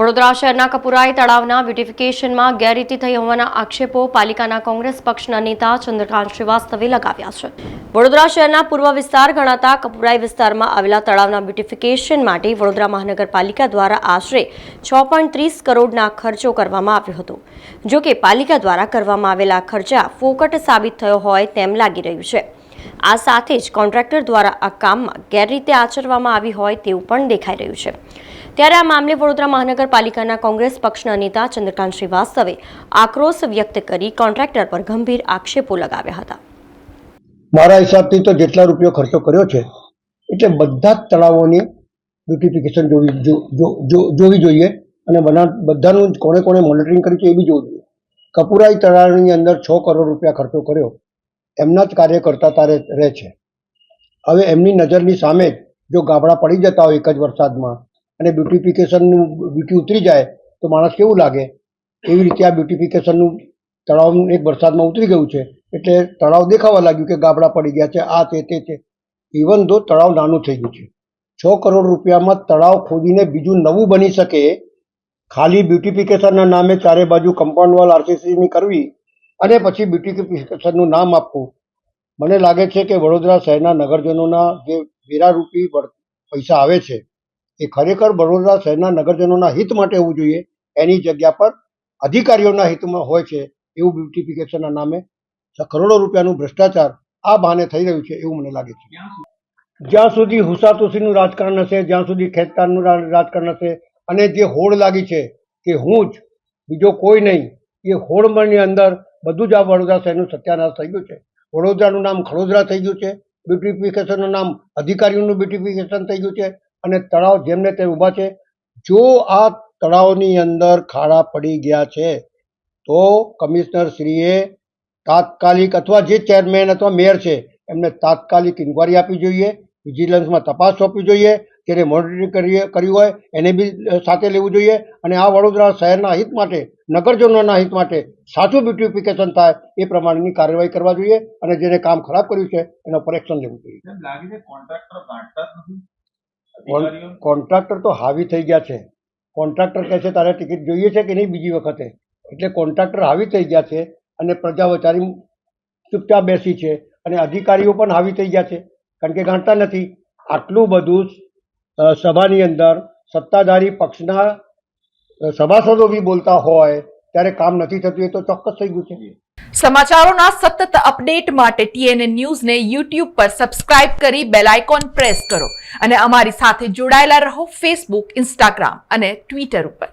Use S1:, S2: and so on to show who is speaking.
S1: વડોદરા શહેરના કપુરાઈ તળાવના બ્યુટિફિકેશનમાં ગેરરીતિ થઈ હોવાના આક્ષેપો પાલિકાના કોંગ્રેસ પક્ષના નેતા ચંદ્રકાંત શ્રીવાસ્તવે લગાવ્યા છે। વડોદરા શહેરના પૂર્વ વિસ્તાર ગણાતા કપુરાઈ વિસ્તારમાં આવેલા તળાવના બ્યુટિફિકેશન માટે વડોદરા મહાનગરપાલિકા દ્વારા આશરે 6.30 કરોડના ખર્ચો કરવામાં આવ્યો હતો। જો કે પાલિકા દ્વારા કરવામાં આવેલા ખર્ચા ફોકટ સાબિત થયો હોય તેમ લાગી રહ્યું છે। આ સાથે જ કોન્ટ્રાક્ટર દ્વારા આ કામમાં ગેરરીતે આચરવામાં આવી હોય તેવું પણ દેખાઈ રહ્યું છે। ત્યારે આ મામલે વડોદરા મહાનગરપાલિકાના કોંગ્રેસ પક્ષના નેતા ચંદ્રકાંત શ્રીવાસ્તવે આક્રોશ વ્યક્ત કરી કોન્ટ્રાક્ટર પર ગંભીર આક્ષેપો લગાવ્યા હતા।
S2: મારા હિસાબથી તો જેટલા રૂપિયો ખર્ચો કર્યો છે એટલે બધા જ તળાવોની બ્યુટિફિકેશન જોવી જોઈએ અને બધાનું કોણે કોણે મોનિટરિંગ કર્યું છે એ બી જોવું જોઈએ। કપુરાઈ તળાવની અંદર 6 કરોડ રૂપિયા ખર્ચો કર્યો એમના જ કાર્યકર્તા તારે રહે છે। હવે એમની નજરની સામે જો ગાબડા પડી જતા હોય એક જ વરસાદમાં અને બ્યુટિફિકેશનનું બ્યુટી ઉતરી જાય તો માણસ કેવું લાગે, એવી રીતે આ બ્યુટિફિકેશનનું તળાવ એક વરસાદમાં ઉતરી ગયું છે એટલે તળાવ દેખાવા લાગ્યું કે ગાબડા પડી ગયા છે, આ તે છે। ઇવન ધો તળાવ નાનું થઈ ગયું છે। 6 કરોડ રૂપિયામાં તળાવ ખોદીને બીજું નવું બની શકે, ખાલી બ્યુટિફિકેશનના નામે ચારે બાજુ કમ્પાઉન્ડ વોલ આરસીસીની કરવી અને પછી બ્યુટિફિકેશનનું નામ આપવું, મને લાગે છે કે વડોદરા શહેરના નગરજનોના જે વેરારૂપી પૈસા આવે છે એ ખરેખર વડોદરા શહેરના નગરજનોના હિત માટે હોવું જોઈએ। એની જગ્યા પર અધિકારીઓના હિતમાં હોય છે એવું બ્યુટિફિકેશનના નામે કરોડો રૂપિયાનું ભ્રષ્ટાચાર આ બહાને થઈ રહ્યું છે એવું મને લાગે છે। જ્યાં સુધી હુસાતુસીનું રાજકારણ હશે, જ્યાં સુધી ખેંચતાણનું રાજકારણ હશે અને જે હોડ લાગી છે કે હું જ બીજો કોઈ નહીં, એ હોડની અંદર બધું જ આ વડોદરા શહેરનું સત્યાનાશ થઈ ગયું છે। વડોદરાનું નામ ખડોદરા થઈ ગયું છે, બ્યુટિફિકેશનનું નામ અધિકારીઓનું બ્યુટિફિકેશન થઈ ગયું છે અને તળાવ જેમને તે ઊભા છે। જો આ તળાવની અંદર ખાડા પડી ગયા છે તો કમિશનર શ્રીએ તાત્કાલિક અથવા જે ચેરમેન અથવા મેયર છે એમને તાત્કાલિક ઇન્કવાયરી આપવી જોઈએ, વિજિલન્સમાં તપાસ સોંપવી જોઈએ, જેને મોનિટરિંગ કર્યું હોય એને બી સાથે લેવું જોઈએ અને આ વડોદરા શહેરના હિત માટે, નગરજનોના હિત માટે સાચું બ્યુટિફિકેશન થાય એ પ્રમાણેની કાર્યવાહી કરવા જોઈએ અને જેને કામ ખરાબ કર્યું છે એના પર એક્શન લેવું જોઈએ। કોન્ટ્રાક્ટર તો હાવી થઈ ગયા છે। કોન્ટ્રાક્ટર કહે છે તારે ટિકિટ જોઈએ છે કે નહીં બીજી વખતે, એટલે કોન્ટ્રાક્ટર હાવી થઈ ગયા છે અને પ્રજા વચારી ચૂપચાપ બેસી છે અને અધિકારીઓ પણ હાવી થઈ ગયા છે કારણ કે જાણતા નથી। આટલું બધું સભાની અંદર સત્તાધારી પક્ષના સભાસદો બી બોલતા હોય ત્યારે કામ નથી થતું, એ તો ચોક્કસ થઈ ગયું છે।
S3: સમાચારોના સતત અપડેટ માટે TNN ન્યૂઝને YouTube પર સબસ્ક્રાઇબ કરી બેલ આઇકોન પ્રેસ કરો અને અમારી સાથે જોડાયેલા રહો Facebook, Instagram અને Twitter ઉપર।